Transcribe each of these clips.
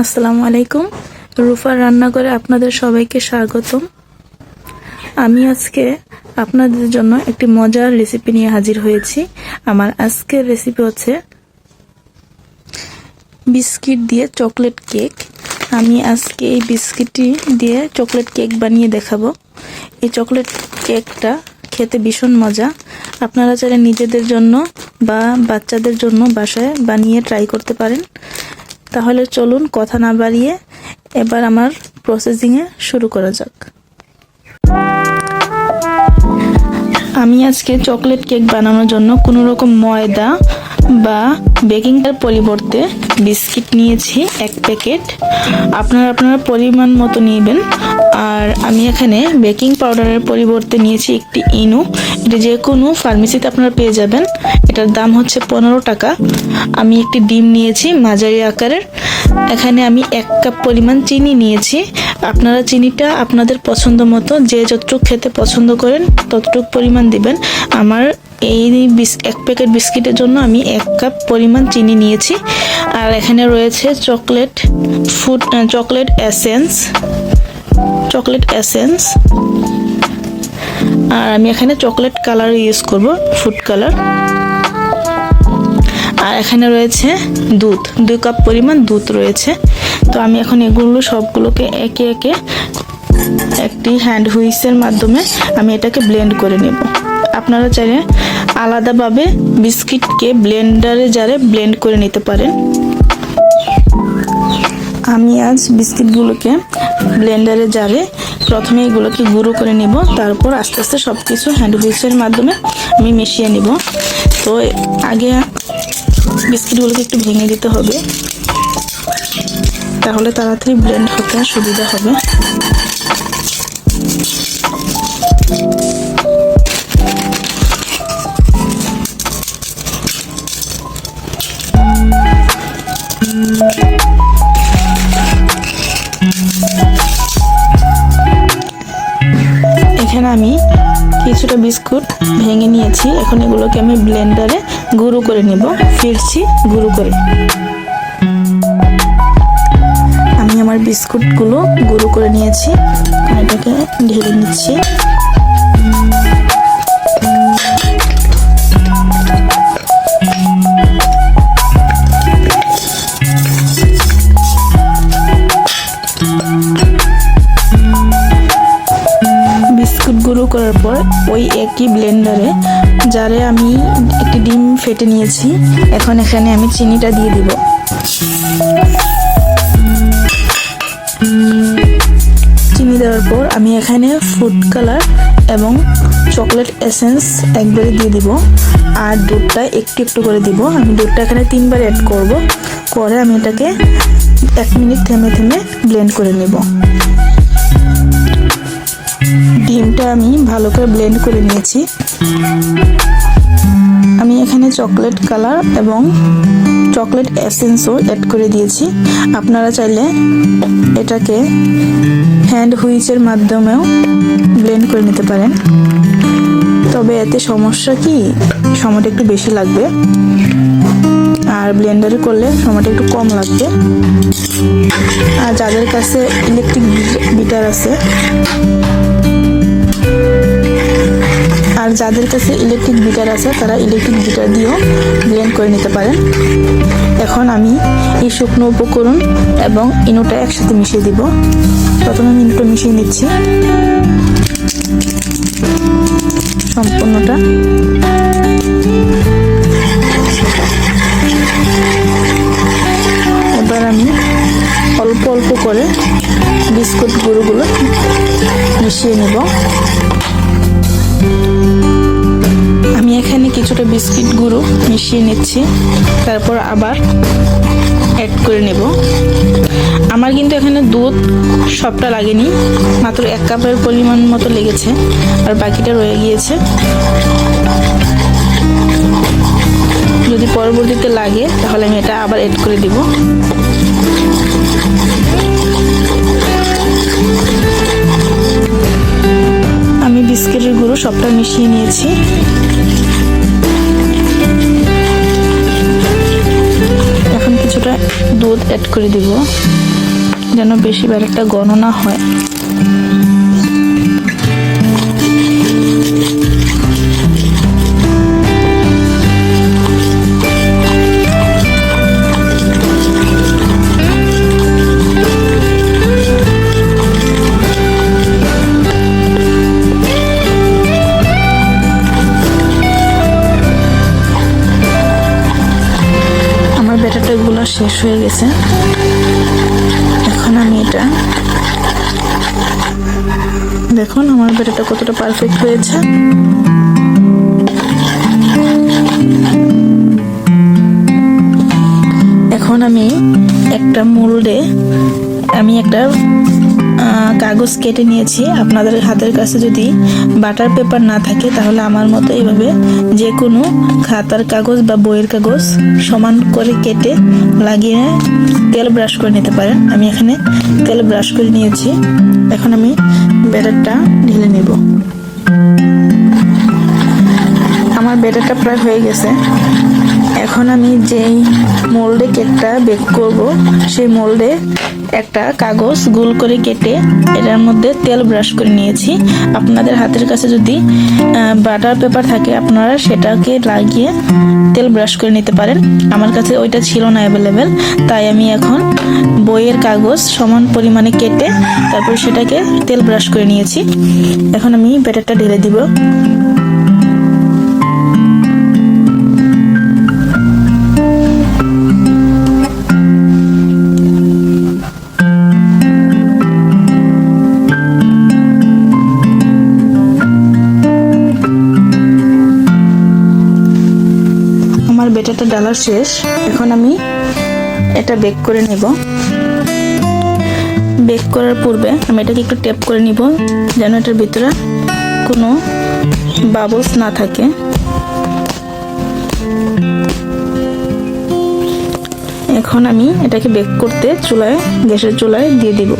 আসসালামু আলাইকুম। রুফার রান্নাঘরে আপনাদের সবাইকে স্বাগতম। আমি আজকে আপনাদের জন্য একটি মজার রেসিপি নিয়ে হাজির হয়েছি। আমার আজকের রেসিপি হচ্ছে বিস্কিট দিয়ে চকলেট কেক। আমি আজকে এই বিস্কিটটি দিয়ে চকলেট কেক বানিয়ে দেখাবো। এই চকলেট কেকটা খেতে ভীষণ মজা। আপনারা চাইলে নিজেদের জন্য বা বাচ্চাদের জন্য বাসায় বানিয়ে ট্রাই করতে পারেন। তাহলে চলুন কথা না বাড়িয়ে এবার আমার প্রসেসিংয়ে শুরু করা যাক। আমি আজকে চকলেট কেক বানানোর জন্য কোনো রকম ময়দা বা বেকিংয়ের পরিবর্তে বিস্কিট নিয়েছি 1 প্যাকেট। আপনারা পরিমাণ মতো নেবেন। আর আমি এখানে বেকিং পাউডারের পরিবর্তে নিয়েছি একটি ইনো। এটা যে কোনো ফার্মেসিতে আপনারা পেয়ে যাবেন। এটার দাম হচ্ছে 15 টাকা। আমি একটি ডিম নিয়েছি মাঝারি আকারের। এখানে আমি 1 কাপ পরিমাণ চিনি নিয়েছি। আপনারা চিনিটা আপনাদের পছন্দ মতো, যে যতটুকু খেতে পছন্দ করেন ততটুকু পরিমাণ দিবেন। আমার এই 1 প্যাকেট বিস্কিটের জন্য আমি 1 কাপ পরিমাণ চিনি নিয়েছি। আর এখানে রয়েছে চকলেট এসেন্স। আর আমি এখানে চকলেট কালার ইউজ করব, ফুড কালার। আর এখানে রয়েছে দুধ, 2 কাপ পরিমাণ দুধ রয়েছে। তো আমি এখন এগুলো সবগুলোকে একে একে একটি হ্যান্ড হুইসের মাধ্যমে আমি এটাকে ব্লেন্ড করে নেব। আপনারা চাইলে আলাদাভাবে বিস্কিটকে জারে ব্লেন্ড করে নিতে পারেন। আমি আজ বিস্কিটগুলোকে ব্লেন্ডারে জারে প্রথমে এগুলোকে গুঁড়ো করে নিব, তারপর আস্তে আস্তে সব কিছু হ্যান্ড হুইসের মাধ্যমে আমি মিশিয়ে নিব। তো আগে বিস্কিটগুলোকে একটু ভেঙে দিতে হবে, তাহলে তাড়াতাড়ি ব্লেন্ড হতে সুবিধা হবে। এখানে আমি কিছুটা বিস্কুট ভেঙে নিয়েছি। এখন এগুলোকে আমি ব্লেন্ডারে গুঁড়ো করে নেব। ফিরছি গুঁড়ো করে। আমি আমার বিস্কুটগুলো গুঁড়ো করে নিয়েছি। এটাকে ঢেলে নিচ্ছি। বিস্কুট গুঁড়ো করার পর ওই একই ব্লেন্ডারে জারে আমি একটি ডিম ফেটে নিয়েছি। এখন এখানে আমি চিনিটা দিয়ে দিব। চিনি দেওয়ার পর আমি এখানে ফুড কালার এবং চকলেট এসেন্স একবারে দিয়ে দিব। আর দুধটা একটু একটু করে দিব। আমি দুধটা এখানে 3 বার অ্যাড করব। করে আমি এটাকে 1 মিনিট থেমে থেমে ব্লেন্ড করে নেব। ডিমটা আমি ভালো করে ব্লেন্ড করে নিয়েছি। আমি এখানে চকলেট কালার এবং চকলেট এসেন্সও অ্যাড করে দিয়েছি। আপনারা চাইলে এটাকে হ্যান্ড হুইচের মাধ্যমেও ব্লেন্ড করে নিতে পারেন। তবে এতে সমস্যা কি, সময়টা একটু বেশি লাগবে। আর ব্লেন্ডারে করলে সময়টা একটু কম লাগবে। আর যাদের কাছে ইলেকট্রিক বিটার আছে তারা ইলেকট্রিক বিটার দিয়েও ব্লেন্ড করে নিতে পারেন। এখন আমি এই শুকনো উপকরণ এবং ইনোটা একসাথে মিশিয়ে দিব। প্রথমে আমি ইনোটা মিশিয়ে নিচ্ছি সম্পূর্ণটা। এবার আমি অল্প অল্প করে বিস্কুট গুঁড়োগুলো মিশিয়ে নেব। আমি এখানে কিছুটা বিস্কিট গুঁড়ো মিশিয়ে নিচ্ছি, তারপর আবার অ্যাড করে নেব। আমার কিন্তু এখানে দুধ সবটা লাগেনি, মাত্র 1 কাপের পরিমাণ মতো লেগেছে, আর বাকিটা রয়ে গিয়েছে। যদি পরবর্তীতে লাগে তাহলে আমি এটা আবার অ্যাড করে দিব। আমি বিস্কিটের গুঁড়ো সবটা মিশিয়ে নিয়েছি। এখন কিছুটা দুধ অ্যাড করে দিব যেন বেশি ব্যাটারটা ঘন না হয়। ব্যাটারটা গুলো শেষ হয়ে গেছে। এখন আমি এটা দেখুন আমার ব্যাটারটা কতটা পারফেক্ট হয়েছে। এখন আমি একটা মোল্ডে একটা কাগজ কেটে নিয়েছি। আপনাদের হাতের কাছে যদি বাটার পেপার না থাকে তাহলে আমার মতো এইভাবে যে কোনো খাতার কাগজ বা বইয়ের কাগজ সমান করে কেটে লাগিয়ে তেল ব্রাশ করে নিতে পারেন। আমি এখানে তেল ব্রাশ করে নিয়েছি। এখন আমি ব্যাটারটা ঢেলে নেব। আমার ব্যাটারটা প্রায় হয়ে গেছে। এখন আমি যেই মোল্ডে কেকটা বেক করব সেই মোল্ডে একটা কাগজ গোল করে কেটে এটার মধ্যে তেল ব্রাশ করে নিয়েছি। আপনাদের হাতের কাছে যদি বাটার পেপার থাকে আপনারা সেটাকে লাগিয়ে তেল ব্রাশ করে নিতে পারেন। আমার কাছে ওইটা ছিল না অ্যাভেলেবেল, তাই আমি এখন বইয়ের কাগজ সমান পরিমাণে কেটে তারপর সেটাকে তেল ব্রাশ করে নিয়েছি। এখন আমি ব্যাটারটা ঢেলে দিব। আমার ব্যাটারটা ডালা শেষ। এখন আমি এটা বেক করে নেব। বেক করার পূর্বে আমি এটাকে একটু ট্যাপ করে নিব যেন এটার ভিতরে কোনো বাবলস না থাকে। এখন আমি এটাকে বেক করতে গ্যাসের চুলায় দিয়ে দিব।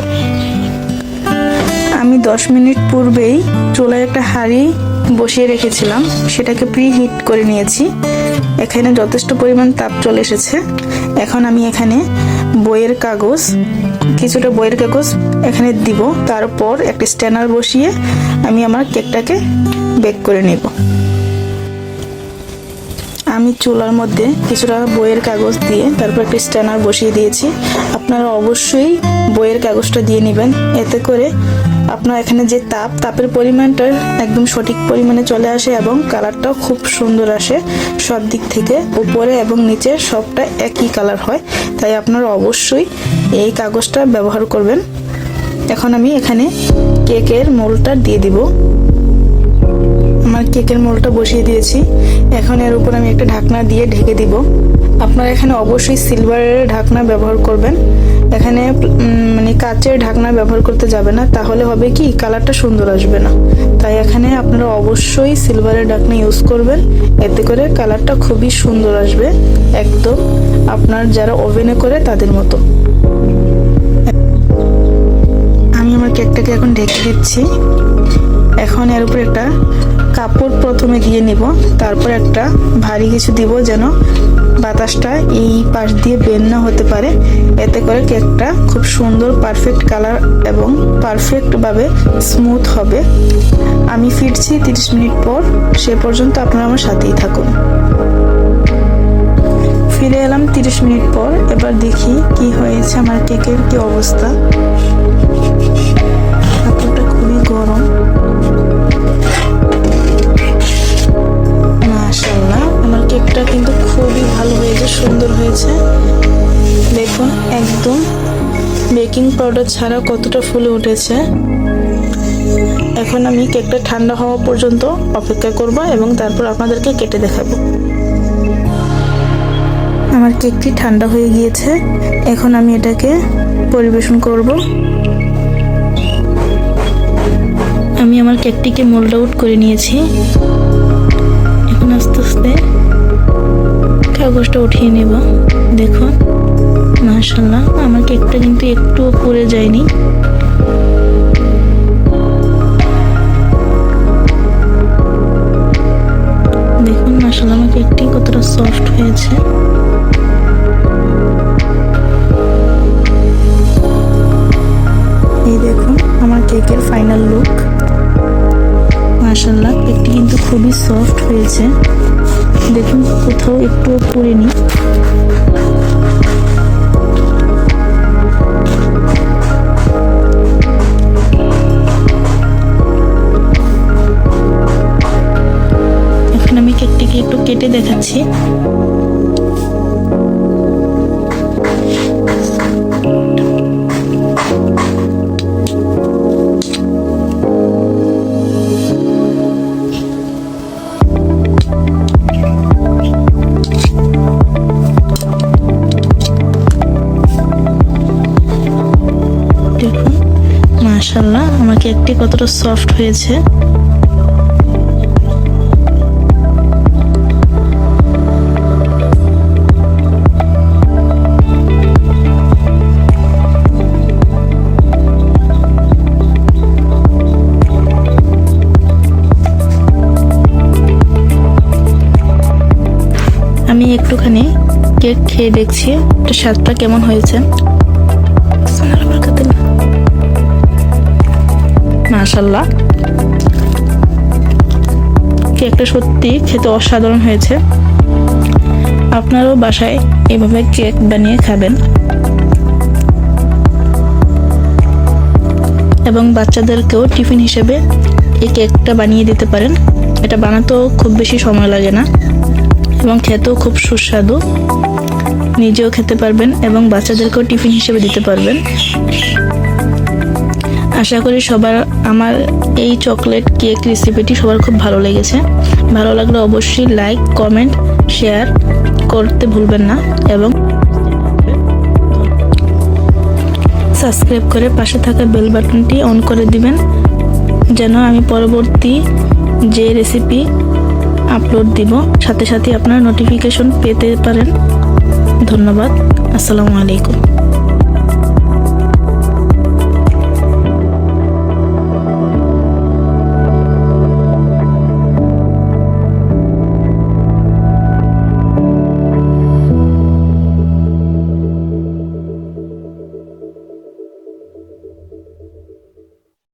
আমি 10 মিনিট পূর্বেই চুলায় একটা হাঁড়ি বসিয়ে রেখেছিলাম, সেটাকে প্রি হিট করে নিয়েছি। এখানে যথেষ্ট পরিমাণ তাপ চলে এসেছে। এখন আমি এখানে কিছুটা বইয়ের কাগজ এখানে দিব। তারপর একটা স্ট্যানার বসিয়ে আমি আমার কেকটাকে বেক করে নেব। আমি চুলার মধ্যে কিছুটা বইয়ের কাগজ দিয়ে তারপর একটা স্ট্যানার বসিয়ে দিয়েছি। আপনারা অবশ্যই বইয়ের কাগজটা দিয়ে নেবেন, এতে করে আপনার এখানে যে তাপের পরিমাণটা একদম সঠিক পরিমাণে চলে আসে এবং কালারটাও খুব সুন্দর আসে। সব দিক থেকে উপরে এবং নিচে সবটা একই কালার হয়, তাই আপনারা অবশ্যই এই কাগজটা ব্যবহার করবেন। এখন আমি এখানে কেকের মোল্ডটা দিয়ে দিব। আমার কেকের মোল্ডটা বসিয়ে দিয়েছি। এখন এর উপর আমি একটা ঢাকনা দিয়ে ঢেকে দিব। আপনারা এখানে অবশ্যই সিলভারের ঢাকনা ব্যবহার করবেন। এখানে কাচের ঢাকনা ব্যবহার করতে যাবে না, তাহলে হবে কি কালারটা সুন্দর আসবে না। তাই এখানে আপনারা অবশ্যই সিলভারের ঢাকনা ইউজ করবেন, এতে করে কালারটা খুবই সুন্দর আসবে, একদম আপনার যারা ওভেনে করে তাদের মতো। আমি আমার কেকটাকে এখন ঢেকে দিচ্ছি। এখন এর উপর একটা কাপড় প্রথমে দিয়ে নিব, তারপর একটা ভারী কিছু দিব যেন বাতাসটা এই পাশ দিয়ে বের না হতে পারে। এতে করে কেকটা খুব সুন্দর পারফেক্ট কালার এবং পারফেক্টভাবে স্মুথ হবে। আমি ফিরছি 30 মিনিট পর, সে পর্যন্ত আপনারা আমার সাথেই থাকুন। ফিরে এলাম 30 মিনিট পর। এবার দেখি কি হয়েছে, আমার কেকের কি অবস্থা। কাপড়টা খুবই গরম। মাশাআল্লাহ, আমার কেকটা কিন্তু খুবই ভালো হয়েছে, সুন্দর হয়েছে। দেখুন একদম বেকিং পাউডার ছাড়া কতটা ফুলে উঠেছে। এখন আমি কেকটা ঠান্ডা হওয়া পর্যন্ত অপেক্ষা করব এবং তারপর আপনাদেরকে কেটে দেখাবো। আমার কেকটি ঠান্ডা হয়ে গিয়েছে। এখন আমি এটাকে পরিবেশন করব। আমি আমার কেকটিকে মোল্ড আউট করে নিয়েছি। এখন আস্তে আস্তে কাগজটা উঠিয়ে নেব। দেখুন মাশাআল্লাহ, আমার কেকটা কিন্তু একটুও পুড়ে যায়নি। দেখুন মাশাআল্লাহ, আমার কেকটি কতটা সফট হয়েছে। কেকের ফাইনাল লুক। মাশাআল্লাহ, কেকটি কিন্তু খুবই সফট হয়েছে, দেখুন কোথাও একটু পুড়েনি। এখন আমি কেকটিকে একটু কেটে দেখাচ্ছি। দেখুন মাশাআল্লাহ, আমার কেকটি কতটা সফট হয়েছে। আমি একটুখানি কেক খেয়ে দেখছি স্বাদটা কেমন হয়েছে। মাশাআল্লাহ, কেকটা সত্যি খেতে অসাধারণ হয়েছে। আপনারাও বাসায় এভাবে কেক বানিয়ে খাবেন এবং বাচ্চাদেরকেও টিফিন হিসেবে এই কেকটা বানিয়ে দিতে পারেন। এটা বানাতেও খুব বেশি সময় লাগে না এবং খেতেও খুব সুস্বাদু। নিজেও খেতে পারবেন এবং বাচ্চাদেরকেও টিফিন হিসেবে দিতে পারবেন। আশা করি সবার আমার এই চকলেট কেক রেসিপিটি সবার খুব ভালো লেগেছে। ভালো লাগলে অবশ্যই লাইক, কমেন্ট, শেয়ার করতে ভুলবেন না এবং সাবস্ক্রাইব করে পাশে থাকা বেল বাটনটি অন করে দিবেন, যেন আমি পরবর্তী যে রেসিপি আপলোড দিব সাথে সাথে আপনারা নোটিফিকেশন পেতে পারেন। ধন্যবাদ। আসসালামু আলাইকুম।